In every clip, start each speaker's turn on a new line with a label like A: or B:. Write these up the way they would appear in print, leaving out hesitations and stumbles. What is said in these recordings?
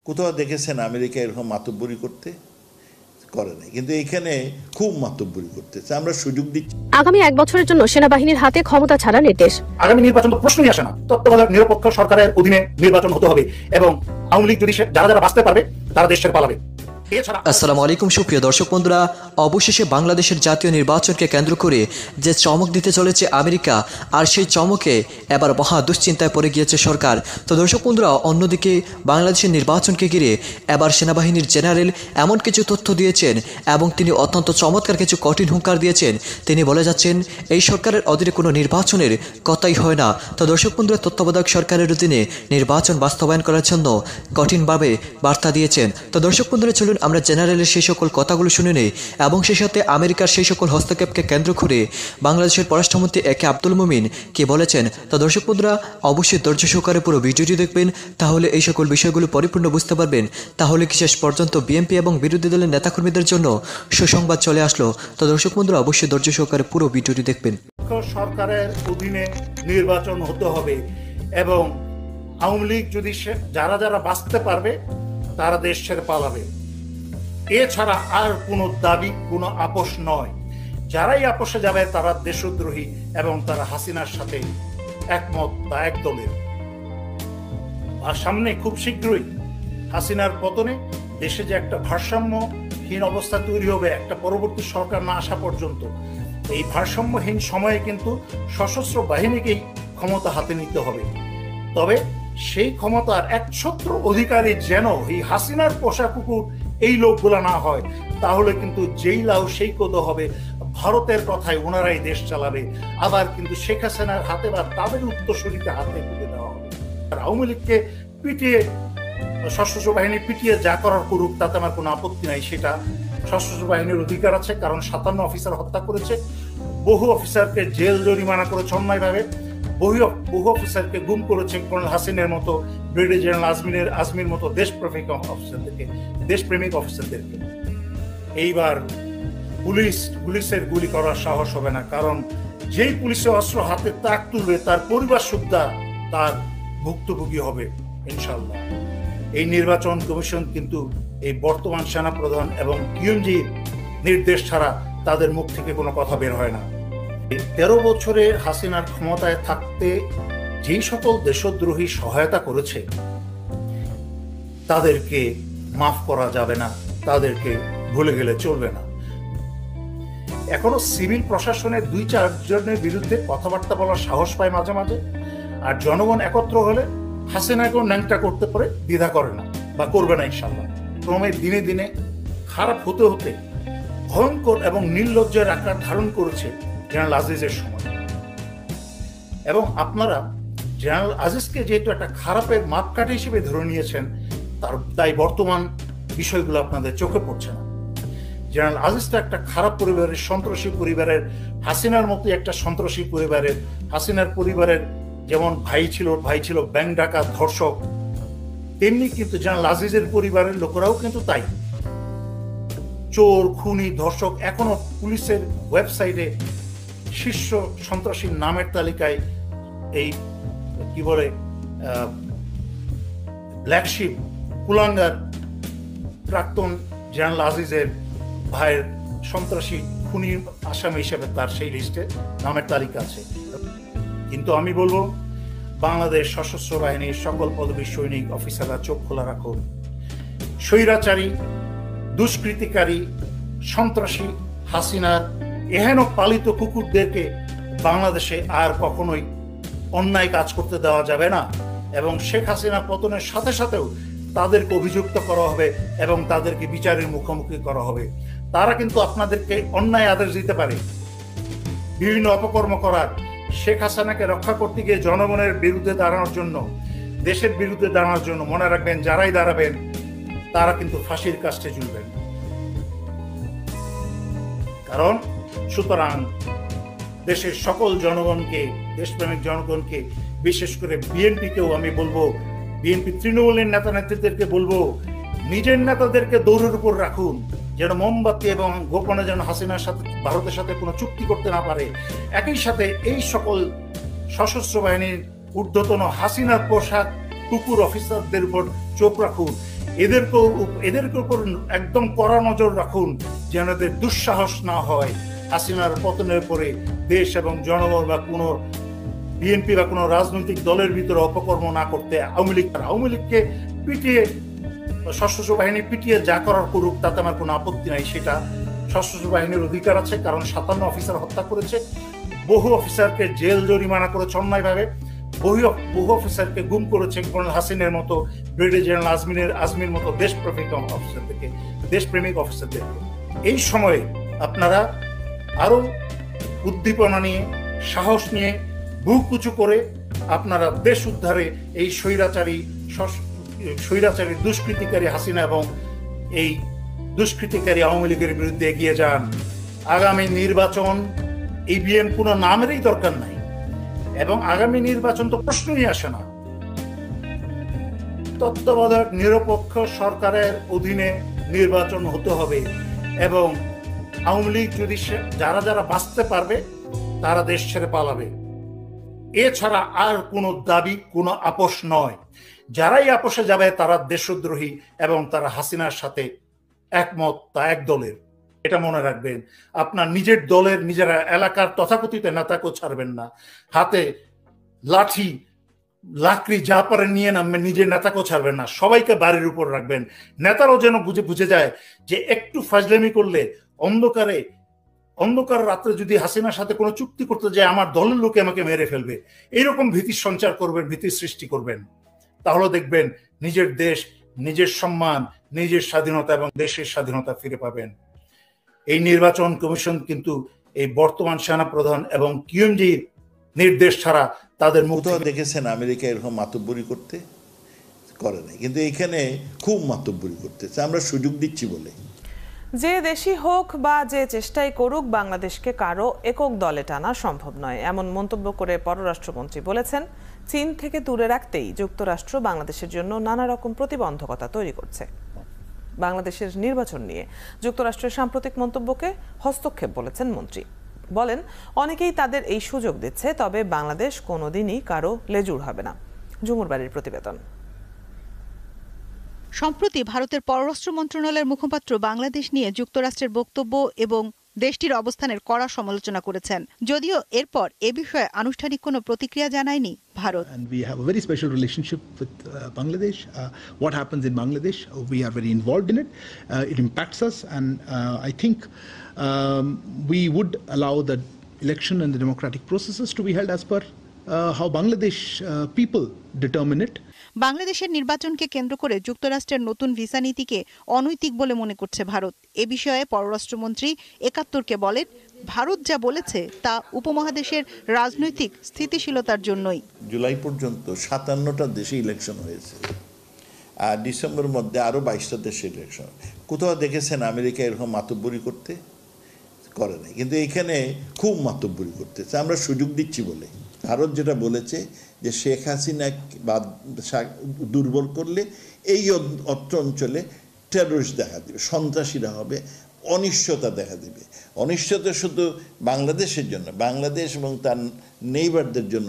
A: কোথাও দেখেছেন আমেরিকা এরকম মাতব্বরি করতে? করে নাই, কিন্তু এইখানে খুব মাতব্বরি করতেছে। আমরা সুযোগ দিচ্ছি।
B: আগামী 1 বছরের জন্য সেনাবাহিনীর হাতে ক্ষমতা ছাড়া নির্দেশ।
C: আগামী নির্বাচন তো প্রশ্নই আসে না। তত্ত্বাবধায়ক নিরপেক্ষ সরকারের অধীনে নির্বাচন হতে হবে এবং আওয়ামী লীগ যদি যারা যারা বাঁচতে পারবে তারা দেশ ছেড়ে পালাবে।
D: আসসালামু আলাইকুম সুপ্রিয় দর্শক বন্ধুরা, অবশেষে বাংলাদেশের জাতীয় নির্বাচনকে কেন্দ্র করে যে চমক দিতে চলেছে আমেরিকা, আর সেই চমকে এবার মহা দুশ্চিন্তায় পড়ে গিয়েছে সরকার। তো দর্শক বন্ধুরা, অন্যদিকে বাংলাদেশের নির্বাচনকে ঘিরে এবার সেনাবাহিনীর জেনারেল এমন কিছু তথ্য দিয়েছেন এবং তিনি অত্যন্ত চমৎকার কিছু কঠিন হুঙ্কার দিয়েছেন। তিনি বলে যাচ্ছেন এই সরকারের অধীনে কোনো নির্বাচনের কথাই হয় না। তো দর্শক বন্ধুরা, তত্ত্বাবধায়ক সরকারের অধীনে নির্বাচন বাস্তবায়ন করার জন্য কঠিনভাবে বার্তা দিয়েছেন। তো দর্শক বন্ধুরা, চলুন আমরা জেনারেলের সেই সকল কথাগুলো শুনে নেই এবং সেই সাথে আমেরিকার সেই সকল হস্তক্ষেপকে কেন্দ্র করে বাংলাদেশের পররাষ্ট্রমন্ত্রী একে আব্দুল মোমিন কি বলেছেন। তো দর্শক বন্ধুরা, অবশ্যই ধৈর্য সহকারে পুরো ভিডিওটি দেখবেন, তাহলে এই সকল বিষয়গুলো পরিপূর্ণ বুঝতে পারবেন। তাহলে কি শেষ পর্যন্ত বিএনপি এবং বিরোধী দলের নেতাকর্মীদের জন্য সুসংবাদ চলে আসলো? তো দর্শক বন্ধুরা, অবশ্যই ধৈর্য সহকারে পুরো ভিডিওটি দেখবেন।
C: সরকারের অধীনে নির্বাচন হতে হবে এবং আওয়ামী লীগ যদি যারা যারা বাঁচতে পারবে তারা দেশ ছেড়ে পালাবে। এছাড়া আর কোনো দাবি, কোনো আপোষ নয়। যারাই আপোষে যাবে তারা দেশদ্রোহী এবং তারা হাসিনার সাথে একমত বা এক দলের। আর সামনে খুব শীঘ্রই হাসিনার পতনে দেশে যে একটা ভারসাম্যহীন অবস্থা তৈরি হবে একটা পরবর্তী সরকার না আসা পর্যন্ত, এই ভারসাম্যহীন সময়ে কিন্তু সশস্ত্র বাহিনীকেই ক্ষমতা হাতে নিতে হবে। তবে সেই ক্ষমতার একছত্র অধিকারী যেন এই হাসিনার পোষা কুকুর এই লোকগুলা না হয়, তাহলে কিন্তু যেই লাউ সেই কোদো হবে। ভারতের কথায় ওনারাই দেশ চালাবে, আবার কিন্তু শেখ হাসিনার হাতে বা তাদের উত্তরসূরিতে হাতে তুলে দেওয়া হবে। আর আওয়ামী লীগকে পিটিয়ে, সশস্ত্র বাহিনী পিটিয়ে যা করার করুক, তাতে আমার কোনো আপত্তি নাই। সেটা সশস্ত্র বাহিনীর অধিকার আছে, কারণ 57 অফিসার হত্যা করেছে, বহু অফিসারকে জেল জরিমানা করেছে অন্যায়ভাবে, বহু অফিসারকে গুম করেছে কর্নেল হাসিনের মতো, ব্রিগেডিয়ার জেনারেল আজমির মতো দেশপ্রেমিক অফিসারদেরকে। এইবার পুলিশের গুলি করার সাহস হবে না, কারণ যেই পুলিশে অস্ত্র হাতে তাক তুলবে তার পরিবার সুদ্ধা তার ভুক্তভোগী হবে ইনশাল্লাহ। এই নির্বাচন কমিশন কিন্তু এই বর্তমান সেনাপ্রধান এবং কিউএমজির নির্দেশ ছাড়া তাদের মুখ থেকে কোনো কথা বের হয় না। 13 বছরে হাসিনার ক্ষমতায় থাকতে যেই সকল দেশদ্রোহী সহায়তা করেছে তাদেরকে মাফ করা যাবে না, তাদেরকে ভুলে গেলে চলবে না। এখনো সিভিল প্রশাসনের 2-4 জনের বিরুদ্ধে কথাবার্তা বলার সাহস পায় মাঝে মাঝে, আর জনগণ একত্র হলে হাসিনাকেও ন্যাংটা করতে পারে, দ্বিধা করে না বা করবে না ইনশাল্লাহ। ক্রমে দিনে দিনে খারাপ হতে হতে ভয়ঙ্কর এবং নির্লজ্জের আকার ধারণ করেছে জেনারেল আজিজের সময়। এবং আপনারা জেনারেল আজিজকে যেহেতু একটা খারাপের মাপকাঠি হিসেবে ধরে নিয়েছেন, তাই বর্তমান বিষয়গুলো আপনাদের চোখে পড়ছে না। জেনারেল আজিজটা একটা খারাপ পরিবারের, সন্ত্রাসী পরিবারের, হাসিনার মতো একটা সন্ত্রাসী পরিবারের। হাসিনার পরিবারের যেমন ভাই ছিল ব্যাংক ডাকাত, ধর্ষক, তেমনি কিন্তু জেনারেল আজিজের পরিবারের লোকেরাও কিন্তু তাই, চোর, খুনি, ধর্ষক। এখনো পুলিশের ওয়েবসাইটে শীর্ষ সন্ত্রাসীর নামের তালিকায় এই কি বলে ব্ল্যাকশিপ, কুলাঙ্গার, প্রাক্তন জেনারেল আজিজের ভাইয়ের সন্ত্রাসী খুনির আসামি হিসেবে তার সেই লিস্টে নামের তালিকা আছে। কিন্তু আমি বলবো, বাংলাদেশ সশস্ত্র বাহিনীর সকল পদবী সৈনিক অফিসাররা চোখ খোলা রাখুন। স্বৈরাচারী, দুষ্কৃতিকারী, সন্ত্রাসী হাসিনার এহেন পালিত কুকুরদেরকে বাংলাদেশে আর কখনোই অন্যায় কাজ করতে দেওয়া যাবে না। এবং শেখ হাসিনা পতনের সাথে সাথেও তাদেরকে অভিযুক্ত করা হবে এবং তাদেরকে বিচারের মুখোমুখি করা হবে। তারা কিন্তু আপনাদেরকে অন্যায় আদেশ দিতে পারে, বিভিন্ন অপকর্ম করার। শেখ হাসিনাকে রক্ষা করতে গিয়ে জনগণের বিরুদ্ধে দাঁড়ানোর জন্য, দেশের বিরুদ্ধে দাঁড়ানোর জন্য মনে রাখবেন, যারাই দাঁড়াবেন তারা কিন্তু ফাঁসির কাস্টে ঝুলবেন। কারণ সুতরাং দেশের সকল জনগণকে, দেশপ্রেমিক জনগণকে, বিশেষ করে বিএনপিকেও আমি বলবো, বিএনপি তৃণমূলের নেতা নেত্রীদেরকে বলবো, নিজের নেতাদেরকে দৌড়ের উপর রাখুন, যেন মোমবাতি এবং গোপনে যেন হাসিনার সাথে, ভারতের সাথে কোনো চুক্তি করতে না পারে। একই সাথে এই সকল সশস্ত্র বাহিনীর ঊর্ধ্বতন হাসিনার পোশাক কুকুর অফিসারদের উপর চোখ রাখুন। এদেরকে উপর একদম কড়া নজর রাখুন, যেন এদের দুঃসাহস না হয় হাসিনার পতনের পরে দেশ এবং জনগণ বা কোনো বিএনপি বা কোনো রাজনৈতিক দলের ভিতরে অপকর্ম না করতে। আওয়ামী লীগকে পিটিয়ে, সশস্ত্র বাহিনী পিটিয়ে যা করার করুক, তাতে আমার কোনো আপত্তি নাই। সেটা সশস্ত্র বাহিনীর অধিকার আছে, কারণ 57 অফিসার হত্যা করেছে, বহু অফিসারকে জেল জরিমানা করেছে অন্যায়ভাবে, বহু অফিসারকে গুম করেছে কর্নেল হাসিনের মতো, ব্রিগেডিয়ার জেনারেল আজমির মতো দেশপ্রেমিক অফিসারদের। এই সময়ে আপনারা আরো উদ্দীপনা নিয়ে, সাহস নিয়ে, বুক উঁচু করে আপনারা দেশ উদ্ধারে এই স্বৈরাচারী দুষ্কৃতিকারী হাসিনা এবং এই দুষ্কৃতিকারী আওয়ামী লীগের বিরুদ্ধে এগিয়ে যান। আগামী নির্বাচন ইভিএম কোনো নামেরই দরকার নাই, এবং আগামী নির্বাচন তো প্রশ্নই আসে না। তত্ত্বাবধায়ক নিরপেক্ষ সরকারের অধীনে নির্বাচন হতে হবে, এবং আওয়ামী লীগ যদি যারা বাঁচতে পারবে তারা দেশ ছেড়ে পালাবে। এছাড়া আর কোনো দাবি, কোনো আপোষ নয়। যারাই আপোষে যাবে তারা দেশদ্রোহী এবং তারা হাসিনার সাথে একমত, তা এক দলের। এটা মনে রাখবেন। আপনার নিজের দলের, নিজের এলাকার তথাকথিত নেতাকেও ছাড়বেন না। হাতে লাকড়ি যা পারেন নিয়ে নামবেন, নিজের নেতাকেও ছাড়বেন না। সবাইকে বাড়ির উপর রাখবেন। নেতারাও যেন বুঝে যায় যে একটু ফাজলামি করলে অন্ধকার রাত্রে যদি হাসিনার সাথে কোনো চুক্তি করতে যায়, আমার দলের লোকে আমাকে মেরে ফেলবে, এইরকম ভীতির সঞ্চার করবেন, ভীতির সৃষ্টি করবেন। তাহলে দেখবেন নিজের দেশ, নিজের সম্মান, নিজের স্বাধীনতা এবং দেশের স্বাধীনতা ফিরে পাবেন। এই নির্বাচন কমিশন কিন্তু এই বর্তমান সেনাপ্রধান এবং কিউএমজির নির্দেশ ছাড়া তাদের মুক্ত।
A: দেখেছেন আমেরিকা এরকম মাতব্বরি করতে করে নাই, কিন্তু এখানে খুব মাতব্বরি করতেছে। আমরা সুযোগ দিচ্ছি বলে।
E: যে দেশই হোক বা যে চেষ্টাই করুক, বাংলাদেশকে কারো একক দলে টানা সম্ভব নয়, এমন মন্তব্য করে পররাষ্ট্রমন্ত্রী বলেছেন, চীন থেকে দূরে রাখতেই যুক্তরাষ্ট্র বাংলাদেশের জন্য নানা রকম প্রতিবন্ধকতা তৈরি করছে। বাংলাদেশের নির্বাচন নিয়ে যুক্তরাষ্ট্রের সাম্প্রতিক মন্তব্যকে হস্তক্ষেপ বলেছেন মন্ত্রী। বলেন, অনেকেই তাদের এই সুযোগ দিচ্ছে, তবে বাংলাদেশ কোনোদিনই কারো লেজুর হবে না। ঝুমুর বাড়ির প্রতিবেদন।
F: সম্প্রতি ভারতের পররাষ্ট্র মন্ত্রণালয়ের মুখপাত্র বাংলাদেশ নিয়ে যুক্তরাষ্ট্রের বক্তব্য এবং দেশটির অবস্থানের কড়া সমালোচনা করেছেন। যদিও এরপর এ বিষয়ে আনুষ্ঠানিক কোনো প্রতিক্রিয়া জানায়নি Bharat.
G: And we have a very special relationship with Bangladesh. What happens in Bangladesh, we are very involved in it. It impacts us, and I think we would allow the election and the democratic processes to be held as per how Bangladesh people determine it.
F: বাংলাদেশের নির্বাচনকে কেন্দ্র করে যুক্তরাষ্ট্রের নতুন visa নীতিকে অনৈতিক বলে মনে করছে ভারত। এ বিষয়ে পররাষ্ট্রমন্ত্রী ৭১কে বলেন, ভারত যা বলেছে তা উপমহাদেশের রাজনৈতিক স্থিতিশীলতার জন্যই।
A: জুলাই পর্যন্ত ৫৭টা দেশে ইলেকশন হয়েছে, আর ডিসেম্বর মধ্যে আরো ২২টা দেশে ইলেকশন। কোথাও দেখেছেন আমেরিকা এরকম মাতব্বরি করতে করে নাই, কিন্তু এখানে খুব মাতব্বরি করতেছে। আমরা সুযোগ দিচ্ছি বলে। ভারত যেটা বলেছে যে শেখ হাসিনা বা দুর্বল করলে এই অত্র অঞ্চলে টেররিস্ট দেখা দেবে, সন্ত্রাসীরা হবে, অনিশ্চয়তা দেখা দেবে। অনিশ্চয়তা শুধু বাংলাদেশের জন্য, বাংলাদেশ এবং তার নেইবারদের জন্য,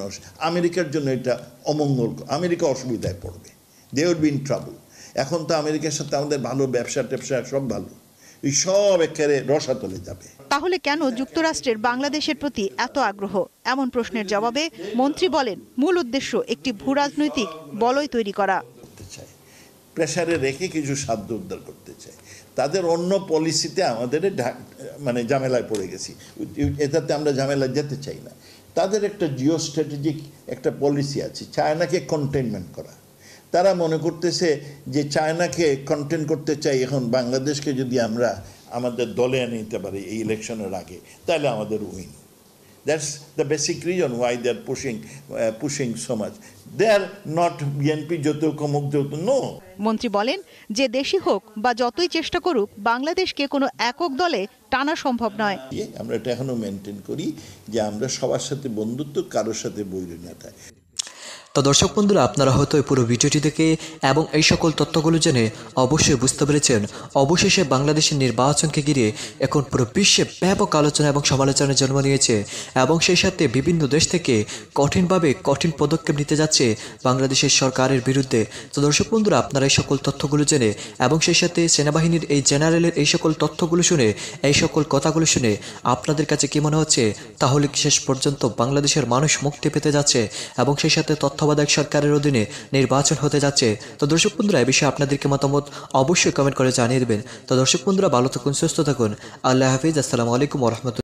A: আমেরিকার জন্য এটা অমঙ্গল। আমেরিকা অসুবিধায় পড়বে, they will be in trouble. এখন তো আমেরিকার সাথে আমাদের ভালো ব্যবসা ট্যাবসা সব ভালো, এই সব একেবারে রসাতলে যাবে।
F: তাহলে কেন যুক্তরাষ্ট্রের বাংলাদেশের প্রতি এত আগ্রহ? এমন প্রশ্নের জবাবে মন্ত্রী বলেন, মূল উদ্দেশ্য একটি ভূরাজনৈতিক বলয় তৈরি করা।
A: প্রেসারে রেখে কিছু সাধ্য উদ্ধার করতে চায়। তাদের অন্য পলিসিতে আমাদের মানে ঝামেলায় পড়ে গেছি, এটাতে আমরা ঝামেলায় যেতে চাই না। তাদের একটা জিও স্ট্র্যাটেজিক একটা পলিসি আছে, চায়নাকে কন্টেইনমেন্ট করা। তারা মনে করতেছে যে চায়নাকে কন্টেন করতে চাই, এখন বাংলাদেশকে যদি আমরা আমাদের দলে এনে নিতে পারি এই ইলেকশনের আগে, তাহলে আমাদের win. That's the basic reason why they are pushing so much. They are not BNP যত কমুক যত নো।
F: মন্ত্রী বলেন, যে দেশই হোক বা যতই চেষ্টা করুক, বাংলাদেশকে কোনো একক দলে টানা সম্ভব নয়।
A: আমরা এটা এখনো মেনটেন করি যে আমরা সবার সাথে বন্ধুত্ব, কারোর সাথে বৈরী না থাকে।
D: তো দর্শক বন্ধুরা, আপনারা হয়তো এই পুরো ভিডিওটি দেখে এবং এই সকল তথ্যগুলো জেনে অবশ্যই বুঝতে পেরেছেন অবশেষে বাংলাদেশের নির্বাচনকে ঘিরে এখন পুরো বিশ্বে ব্যাপক আলোচনা এবং সমালোচনার জন্ম নিয়েছে এবং সেই সাথে বিভিন্ন দেশ থেকে কঠিনভাবে কঠিন পদক্ষেপ নিতে যাচ্ছে বাংলাদেশের সরকারের বিরুদ্ধে। তো দর্শক বন্ধুরা, আপনারা এই সকল তথ্যগুলো জেনে এবং সেই সাথে সেনাবাহিনীর এই জেনারেলের এই সকল তথ্যগুলো শুনে, এই সকল কথাগুলো শুনে আপনাদের কাছে কি মনে হচ্ছে? তাহলে কি শেষ পর্যন্ত বাংলাদেশের মানুষ মুক্তি পেতে যাচ্ছে এবং সেই সাথে তত্ত্বাবধায়ক সরকারের অধীনে নির্বাচন হতে যাচ্ছে? তো দর্শক বন্ধুরা, এই বিষয়ে আপনাদেরকে মতামত অবশ্যই কমেন্ট করে জানিয়ে দেবেন। তো দর্শক বন্ধুরা, ভালো থাকুন, সুস্থ থাকুন। আল্লাহ হাফিজ। আসসালামু আলাইকুম ওয়া রাহমাতুল্লাহ।